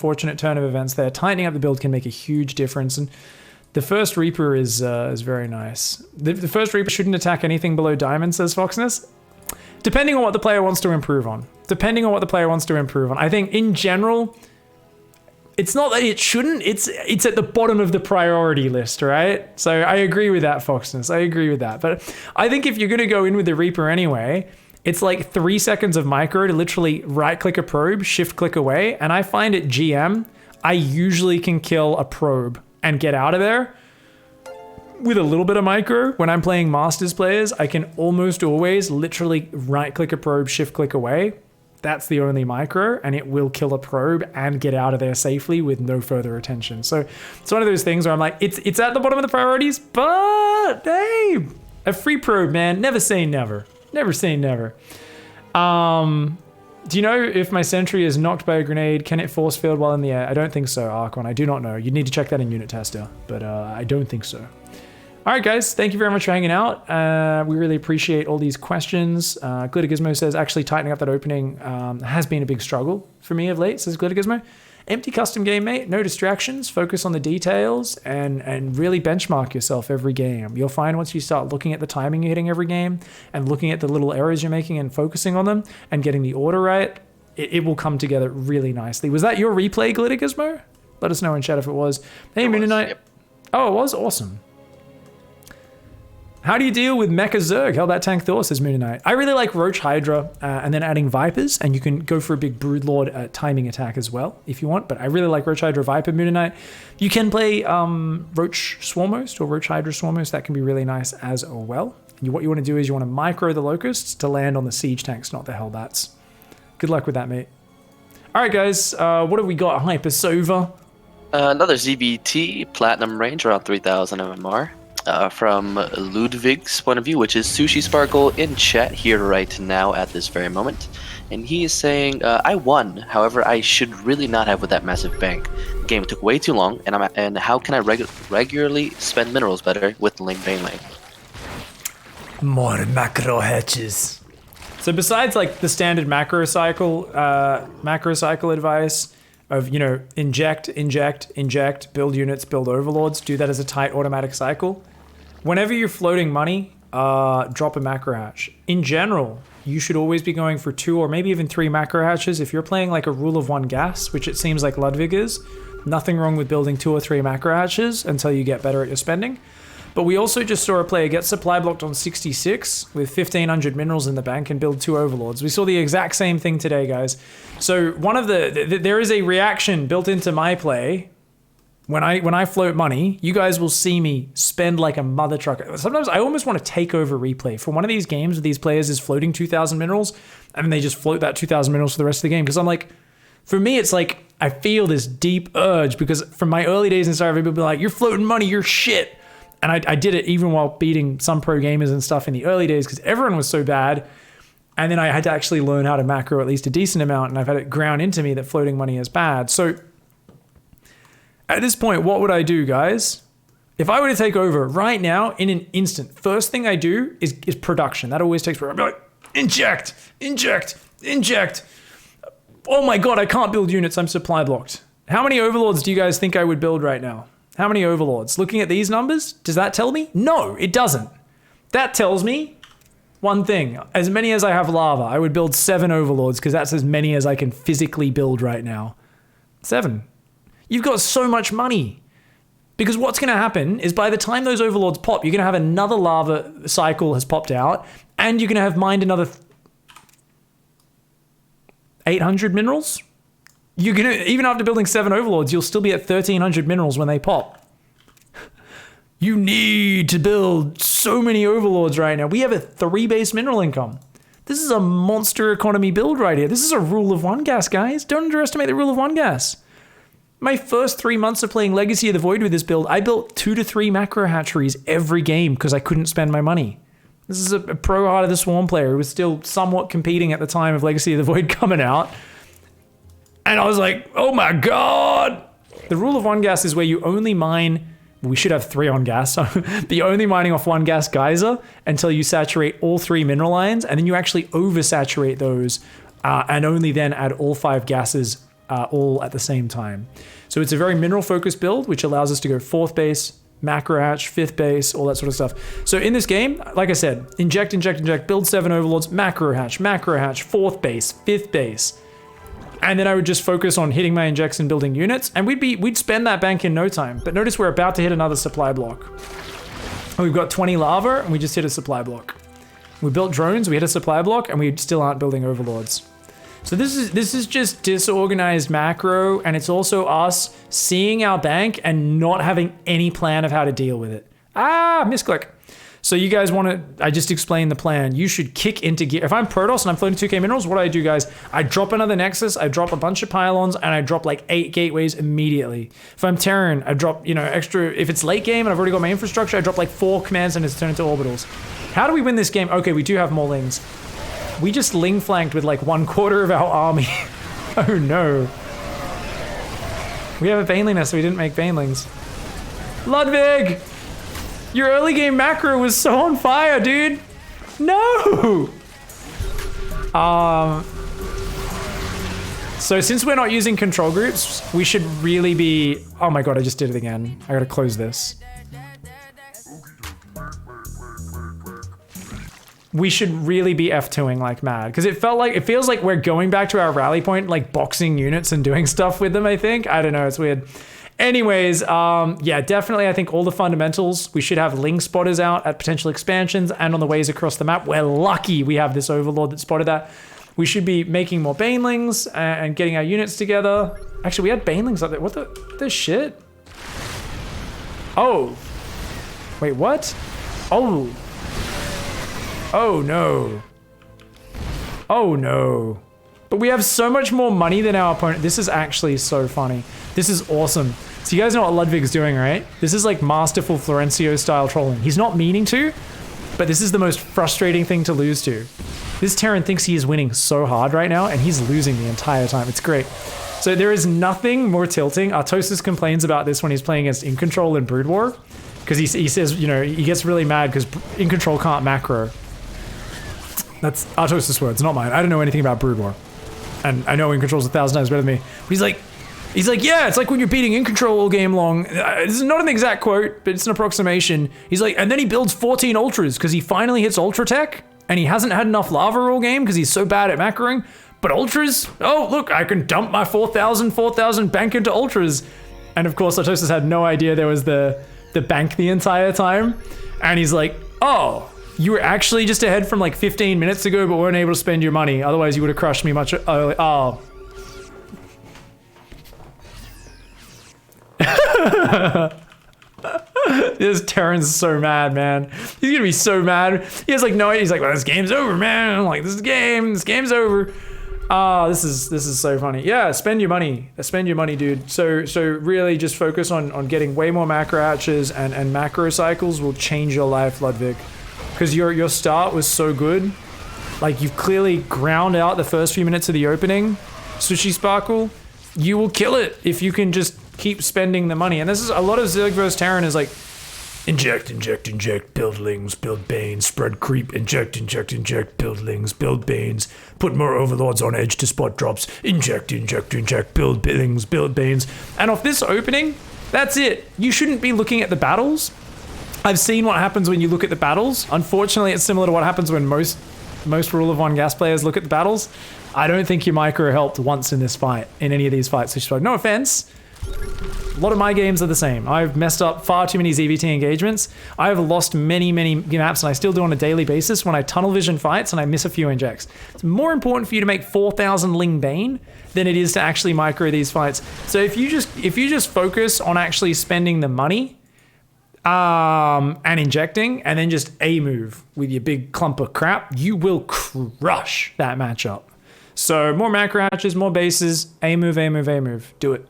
unfortunate turn of events there. Tightening up the build can make a huge difference, and the first Reaper is very nice. The first Reaper shouldn't attack anything below diamond, says Foxness. Depending on what the player wants to improve on. I think in general, it's not that it shouldn't, it's at the bottom of the priority list, right? So I agree with that, Foxness. I agree with that. But I think if you're going to go in with the Reaper anyway, it's like 3 seconds of micro to literally right-click a probe, shift-click away, and I find at GM, I usually can kill a probe and get out of there with a little bit of micro. When I'm playing Masters players, I can almost always literally right-click a probe, shift-click away. That's the only micro, and it will kill a probe and get out of there safely with no further attention. So it's one of those things where I'm like, it's at the bottom of the priorities, but hey, a free probe, man. Never say never. Never say never. Do you know if my sentry is knocked by a grenade, can it force field while in the air? I don't think so, Archon. I do not know. You'd need to check that in Unit Tester, but I don't think so. All right, guys, thank you very much for hanging out. We really appreciate all these questions. Glittergizmo says, actually tightening up that opening has been a big struggle for me of late, says Glittergizmo. Empty custom game, mate. No distractions. Focus on the details and really benchmark yourself every game. You'll find once you start looking at the timing you're hitting every game and looking at the little errors you're making and focusing on them and getting the order right, it will come together really nicely. Was that your replay, Glittergizmo? Let us know in chat if it was. Hey, Moon Knight. Yep. Oh, it was? Awesome. How do you deal with Mecha Zerg? Hell, that tank Thor, says Moon Knight. I really like Roach Hydra and then adding Vipers, and you can go for a big Broodlord timing attack as well if you want, but I really like Roach Hydra Viper Moon Knight. You can play Roach Swarmhost or Roach Hydra Swarmhost. That can be really nice as well. What you want to do is you want to micro the Locusts to land on the Siege tanks, not the Hellbats. Good luck with that, mate. All right, guys, what have we got? Hypersova. Another ZBT Platinum range around 3,000 MMR. From Ludwig's point of view, which is Sushi Sparkle in chat here right now at this very moment. And he is saying, I won, however, I should really not have with that massive bank. The game took way too long, and how can I regularly spend minerals better with Ling Bane Lane? More macro hatches. So besides like the standard macro cycle advice of, inject, build units, build overlords, do that as a tight automatic cycle. Whenever you're floating money, drop a macro hatch. In general, you should always be going for 2 or maybe even 3 macro hatches. If you're playing like a rule of 1 gas, which it seems like Ludwig is, nothing wrong with building 2 or 3 macro hatches until you get better at your spending. But we also just saw a player get supply blocked on 66 with 1,500 minerals in the bank and build 2 overlords. We saw the exact same thing today, guys. So one of there is a reaction built into my play. When I float money, you guys will see me spend like a mother trucker. Sometimes I almost want to take over replay for one of these games where these players is floating 2,000 minerals and then they just float that 2,000 minerals for the rest of the game. Because I'm like, for me, it's like I feel this deep urge because from my early days in Star, people be like, you're floating money, you're shit. And I did it even while beating some pro gamers and stuff in the early days because everyone was so bad. And then I had to actually learn how to macro at least a decent amount. And I've had it ground into me that floating money is bad. So at this point, what would I do, guys? If I were to take over right now in an instant, first thing I do is production. That always takes forever. I'd be like, inject. Oh my God, I can't build units. I'm supply blocked. How many overlords do you guys think I would build right now? How many overlords? Looking at these numbers, does that tell me? No, it doesn't. That tells me one thing. As many as I have lava, I would build 7 overlords because that's as many as I can physically build right now. 7. You've got so much money. Because what's going to happen is by the time those overlords pop, you're going to have another lava cycle has popped out and you're going to have mined another 800 minerals. You're going to, even after building 7 overlords, you'll still be at 1,300 minerals when they pop. You need to build so many overlords right now. We have a 3 base mineral income. This is a monster economy build right here. This is a rule of 1 gas, guys. Don't underestimate the rule of 1 gas. My first 3 months of playing Legacy of the Void with this build, I built 2 to 3 macro hatcheries every game because I couldn't spend my money. This is a pro Heart of the Swarm player who was still somewhat competing at the time of Legacy of the Void coming out. And I was like, oh my God. The rule of 1 gas is where you only mine, we should have 3 on gas, so but you're only mining off 1 gas geyser until you saturate all 3 mineral ions, and then you actually oversaturate those and only then add all 5 gases all at the same time. So it's a very mineral focused build, which allows us to go 4th base, macro hatch, 5th base, all that sort of stuff. So in this game, like I said, inject, build 7 overlords, macro hatch, 4th base, 5th base. And then I would just focus on hitting my injects and building units, and we'd spend that bank in no time. But notice we're about to hit another supply block. We've got 20 lava, and we just hit a supply block. We built drones, we hit a supply block, and we still aren't building overlords. So this is just disorganized macro, and it's also us seeing our bank and not having any plan of how to deal with it. Misclick. So you guys want to, I just explained the plan. You should kick into gear. If I'm Protoss and I'm floating 2k minerals, what do I do, guys? I drop another Nexus, I drop a bunch of pylons, and I drop like 8 gateways immediately. If I'm Terran, I drop, extra, if it's late game and I've already got my infrastructure, I drop like 4 command centers to turn into orbitals. How do we win this game? Okay, we do have more lings. We just ling flanked with like 1/4 of our army. Oh no. We have a Baneling nest, so we didn't make Banelings. Ludwig! Your early game macro was so on fire, dude! No! So since we're not using control groups, we should really be... Oh my god, I just did it again. I gotta close this. We should really be F2ing like mad, because it feels like we're going back to our rally point, like boxing units and doing stuff with them, I think. I don't know, it's weird. Anyways, yeah, definitely I think all the fundamentals, we should have ling spotters out at potential expansions and on the ways across the map. We're lucky we have this overlord that spotted that. We should be making more banelings and getting our units together. Actually, we had banelings up there. What the shit? Oh. Wait, what? Oh. Oh no. Oh no. But we have so much more money than our opponent. This is actually so funny. This is awesome. So you guys know what Ludwig's doing, right? This is like masterful Florencio style trolling. He's not meaning to, but this is the most frustrating thing to lose to. This Terran thinks he is winning so hard right now, and he's losing the entire time. It's great. So there is nothing more tilting. Artosis complains about this when he's playing against In Control and Brood War, because he says, he gets really mad because In Control can't macro. That's Artosis' words, not mine. I don't know anything about Brood War. And I know In Control's 1,000 times better than me. But he's like, yeah, it's like when you're beating In Control all game long. This is not an exact quote, but it's an approximation. He's like, and then he builds 14 Ultras because he finally hits Ultra Tech, and he hasn't had enough lava all game because he's so bad at macroing. But Ultras, oh, look, I can dump my 4,000 bank into Ultras. And of course, Artosis had no idea there was the bank the entire time. And he's like, oh, you were actually just ahead from like 15 minutes ago, but weren't able to spend your money. Otherwise, you would have crushed me much earlier. Oh. This Terran's so mad, man. He's gonna be so mad. He has like no idea. He's like, well, this game's over, man. I'm like, this game's over. This is so funny. Yeah, spend your money. Spend your money, dude. So really just focus on getting way more macro hatches, and macro cycles will change your life, Ludwig. Because your start was so good. Like, you've clearly ground out the first few minutes of the opening. Sushi Sparkle, you will kill it if you can just keep spending the money. And this is a lot of Zerg vs Terran is like, inject, build lings, build banes, spread creep, inject, build lings, build banes, put more overlords on edge to spot drops, inject, build lings, build banes. And off this opening, that's it. You shouldn't be looking at the battles. I've seen what happens when you look at the battles. Unfortunately, it's similar to what happens when most Rule of One gas players look at the battles. I don't think your micro helped once in this fight, in any of these fights. So no offense. A lot of my games are the same. I've messed up far too many ZVT engagements. I have lost many maps, and I still do on a daily basis when I tunnel vision fights and I miss a few injects. It's more important for you to make 4,000 Ling Bane than it is to actually micro these fights. So if you just focus on actually spending the money, and injecting, and then just A move with your big clump of crap, you will crush that matchup. So more macro hatches, more bases, A move, do it.